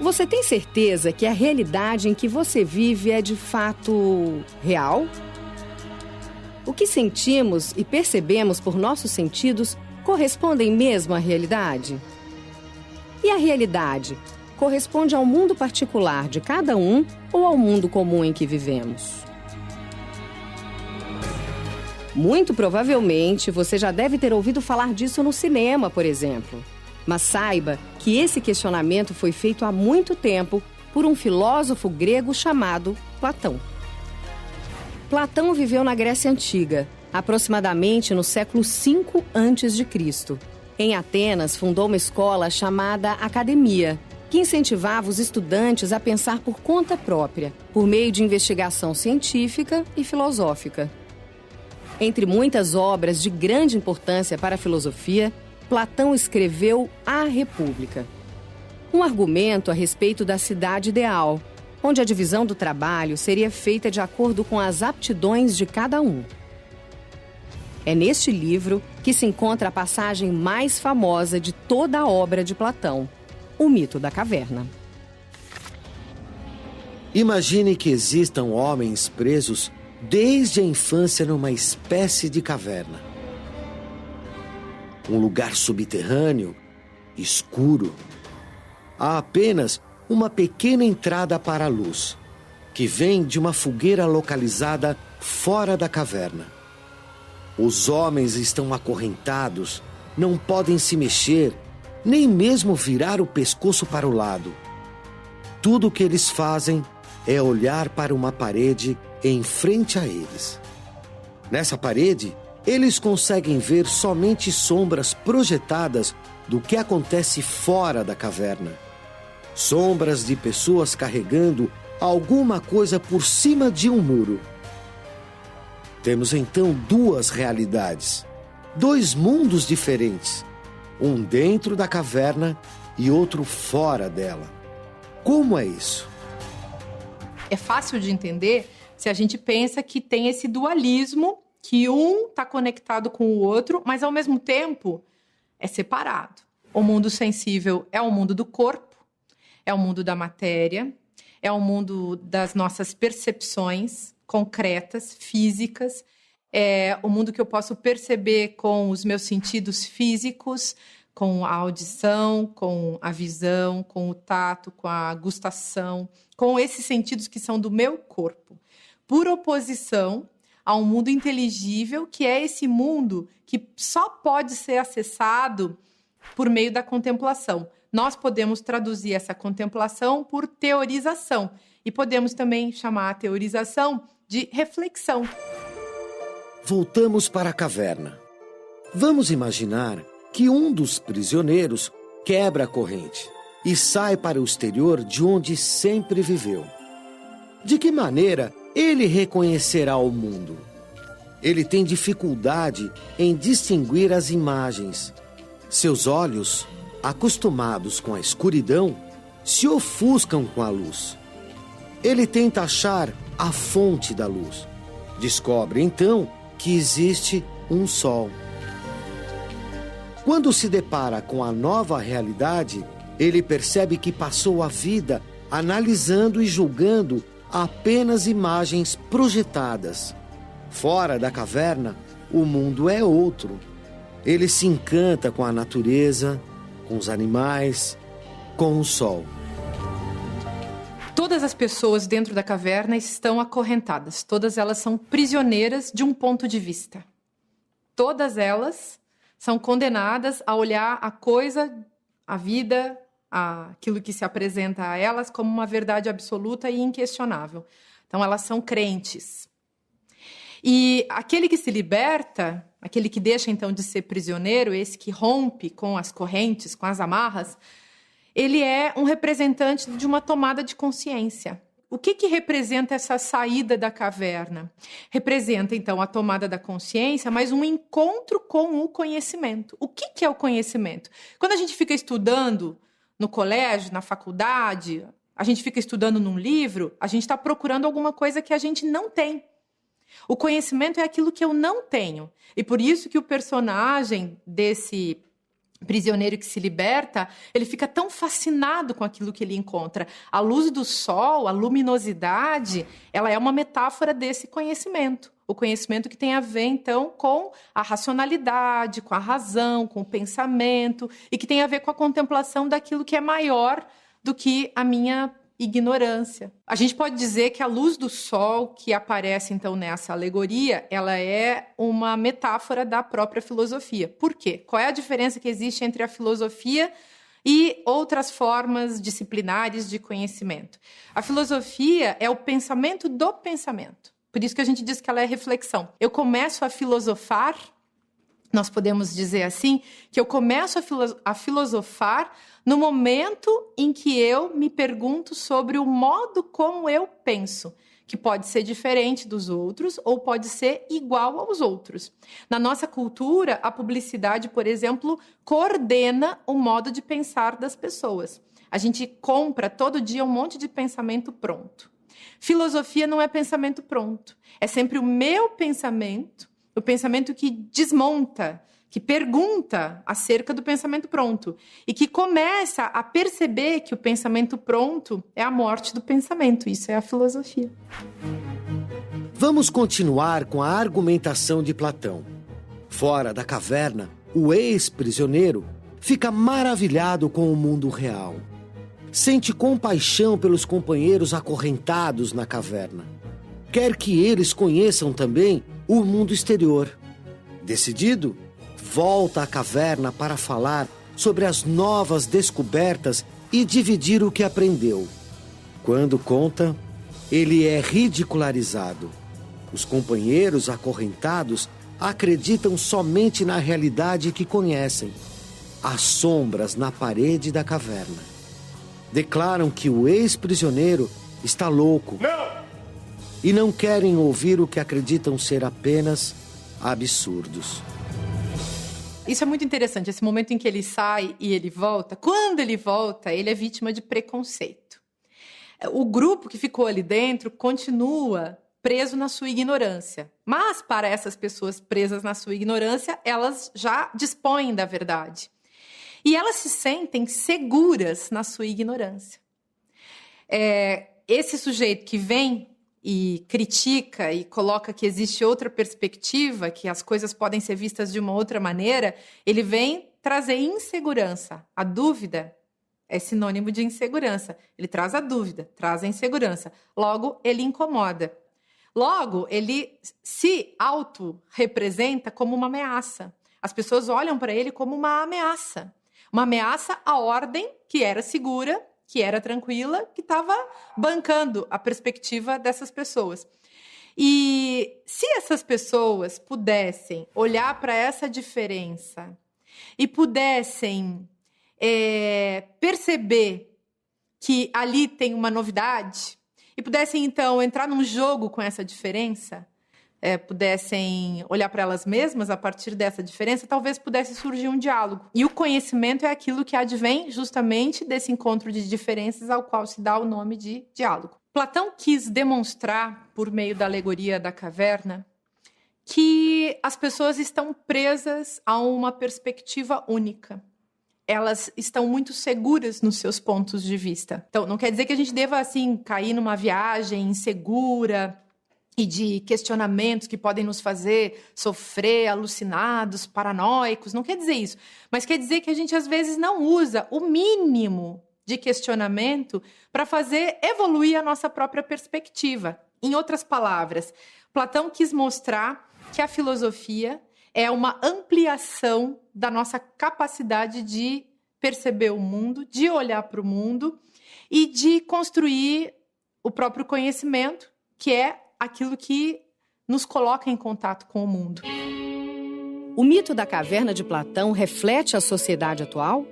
Você tem certeza que a realidade em que você vive é de fato real? O que sentimos e percebemos por nossos sentidos correspondem mesmo à realidade? E a realidade corresponde ao mundo particular de cada um ou ao mundo comum em que vivemos? Muito provavelmente você já deve ter ouvido falar disso no cinema, por exemplo. Mas saiba que esse questionamento foi feito há muito tempo por um filósofo grego chamado Platão. Platão viveu na Grécia Antiga, aproximadamente no século V a.C. Em Atenas, fundou uma escola chamada Academia, que incentivava os estudantes a pensar por conta própria, por meio de investigação científica e filosófica. Entre muitas obras de grande importância para a filosofia, Platão escreveu A República, um argumento a respeito da cidade ideal, onde a divisão do trabalho seria feita de acordo com as aptidões de cada um. É neste livro que se encontra a passagem mais famosa de toda a obra de Platão, o mito da caverna. Imagine que existam homens presos desde a infância numa espécie de caverna. Um lugar subterrâneo, escuro. Há apenas uma pequena entrada para a luz, que vem de uma fogueira localizada fora da caverna. Os homens estão acorrentados, não podem se mexer, nem mesmo virar o pescoço para o lado. Tudo o que eles fazem é olhar para uma parede em frente a eles. Nessa parede, eles conseguem ver somente sombras projetadas do que acontece fora da caverna. Sombras de pessoas carregando alguma coisa por cima de um muro. Temos então duas realidades, dois mundos diferentes, um dentro da caverna e outro fora dela. Como é isso? É fácil de entender se a gente pensa que tem esse dualismo, que um está conectado com o outro, mas ao mesmo tempo é separado. O mundo sensível é o mundo do corpo, é o mundo da matéria, é o mundo das nossas percepções concretas, físicas, é o mundo que eu posso perceber com os meus sentidos físicos, com a audição, com a visão, com o tato, com a gustação, com esses sentidos que são do meu corpo. Por oposição a um mundo inteligível, que é esse mundo que só pode ser acessado por meio da contemplação. Nós podemos traduzir essa contemplação por teorização e podemos também chamar a teorização de reflexão. Voltamos para a caverna. Vamos imaginar que um dos prisioneiros quebra a corrente e sai para o exterior de onde sempre viveu. De que maneira ele reconhecerá o mundo? Ele tem dificuldade em distinguir as imagens. Seus olhos, acostumados com a escuridão, se ofuscam com a luz. Ele tenta achar a fonte da luz. Descobre, então, que existe um sol. Quando se depara com a nova realidade, ele percebe que passou a vida analisando e julgando apenas imagens projetadas. Fora da caverna, o mundo é outro. Ele se encanta com a natureza, com os animais, com o sol. Todas as pessoas dentro da caverna estão acorrentadas. Todas elas são prisioneiras de um ponto de vista. Todas elas são condenadas a olhar a coisa, a vida, aquilo que se apresenta a elas como uma verdade absoluta e inquestionável. Então, elas são crentes. E aquele que se liberta, aquele que deixa, então, de ser prisioneiro, esse que rompe com as correntes, com as amarras, ele é um representante de uma tomada de consciência. O que representa essa saída da caverna? Representa, então, a tomada da consciência, mas um encontro com o conhecimento. O que é o conhecimento? Quando a gente fica estudando no colégio, na faculdade, a gente fica estudando num livro, a gente está procurando alguma coisa que a gente não tem. O conhecimento é aquilo que eu não tenho. E por isso que o personagem desse prisioneiro que se liberta, ele fica tão fascinado com aquilo que ele encontra. A luz do sol, a luminosidade, ela é uma metáfora desse conhecimento. O conhecimento que tem a ver, então, com a racionalidade, com a razão, com o pensamento, e que tem a ver com a contemplação daquilo que é maior do que a minha ignorância. A gente pode dizer que a luz do sol que aparece, então, nessa alegoria, ela é uma metáfora da própria filosofia. Por quê? Qual é a diferença que existe entre a filosofia e outras formas disciplinares de conhecimento? A filosofia é o pensamento do pensamento. Por isso que a gente diz que ela é reflexão. Eu começo a filosofar, nós podemos dizer assim, que eu começo a filosofar no momento em que eu me pergunto sobre o modo como eu penso, que pode ser diferente dos outros ou pode ser igual aos outros. Na nossa cultura, a publicidade, por exemplo, coordena o modo de pensar das pessoas. A gente compra todo dia um monte de pensamento pronto. Filosofia não é pensamento pronto. É sempre o meu pensamento, o pensamento que desmonta, que pergunta acerca do pensamento pronto e que começa a perceber que o pensamento pronto é a morte do pensamento. Isso é a filosofia. Vamos continuar com a argumentação de Platão. Fora da caverna, o ex-prisioneiro fica maravilhado com o mundo real. Sente compaixão pelos companheiros acorrentados na caverna. Quer que eles conheçam também o mundo exterior. Decidido, volta à caverna para falar sobre as novas descobertas e dividir o que aprendeu. Quando conta, ele é ridicularizado. Os companheiros acorrentados acreditam somente na realidade que conhecem, as sombras na parede da caverna. Declaram que o ex-prisioneiro está louco. Não! E não querem ouvir o que acreditam ser apenas absurdos. Isso é muito interessante, esse momento em que ele sai e ele volta. Quando ele volta, ele é vítima de preconceito. O grupo que ficou ali dentro continua preso na sua ignorância. Mas, para essas pessoas presas na sua ignorância, elas já dispõem da verdade. E elas se sentem seguras na sua ignorância. Esse sujeito que vem e critica e coloca que existe outra perspectiva, que as coisas podem ser vistas de uma outra maneira, ele vem trazer insegurança. A dúvida é sinônimo de insegurança. Ele traz a dúvida, traz a insegurança. Logo, ele incomoda. Logo, ele se auto-representa como uma ameaça. As pessoas olham para ele como uma ameaça. Uma ameaça à ordem que era segura, que era tranquila, que estava bancando a perspectiva dessas pessoas. E se essas pessoas pudessem olhar para essa diferença e pudessem perceber que ali tem uma novidade e pudessem, então, entrar num jogo com essa diferença, pudessem olhar para elas mesmas a partir dessa diferença, talvez pudesse surgir um diálogo. E o conhecimento é aquilo que advém justamente desse encontro de diferenças ao qual se dá o nome de diálogo. Platão quis demonstrar, por meio da alegoria da caverna, que as pessoas estão presas a uma perspectiva única. Elas estão muito seguras nos seus pontos de vista. Então, não quer dizer que a gente deva, assim, cair numa viagem insegura e de questionamentos que podem nos fazer sofrer, alucinados, paranoicos. Não quer dizer isso. Mas quer dizer que a gente, às vezes, não usa o mínimo de questionamento para fazer evoluir a nossa própria perspectiva. Em outras palavras, Platão quis mostrar que a filosofia é uma ampliação da nossa capacidade de perceber o mundo, de olhar para o mundo e de construir o próprio conhecimento, que é aquilo que nos coloca em contato com o mundo. O mito da caverna de Platão reflete a sociedade atual?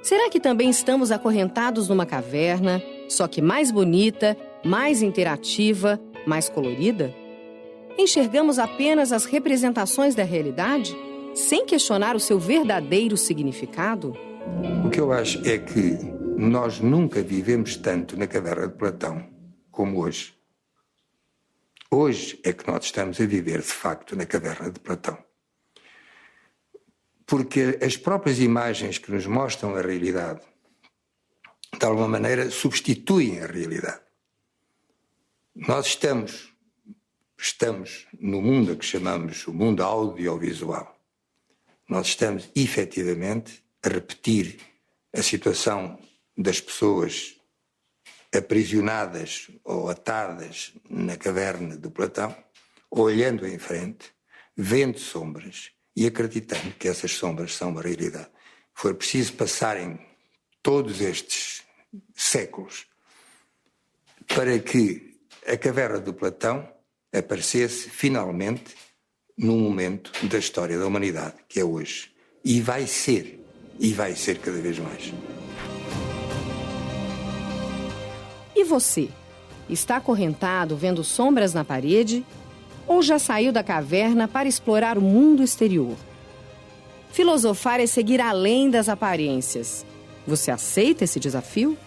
Será que também estamos acorrentados numa caverna, só que mais bonita, mais interativa, mais colorida? Enxergamos apenas as representações da realidade, sem questionar o seu verdadeiro significado? O que eu acho é que nós nunca vivemos tanto na caverna de Platão como hoje. Hoje é que nós estamos a viver, de facto, na caverna de Platão. porque as próprias imagens que nos mostram a realidade, de alguma maneira, substituem a realidade. Nós estamos no mundo que chamamos o mundo audiovisual. Nós estamos, efetivamente, a repetir a situação das pessoas aprisionadas ou atadas na caverna do Platão, olhando em frente, vendo sombras e acreditando que essas sombras são uma realidade. Foi preciso passarem todos estes séculos para que a caverna do Platão aparecesse finalmente num momento da história da humanidade, que é hoje. E vai ser cada vez mais. E você? Está acorrentado vendo sombras na parede? Ou já saiu da caverna para explorar o mundo exterior? Filosofar é seguir além das aparências. Você aceita esse desafio?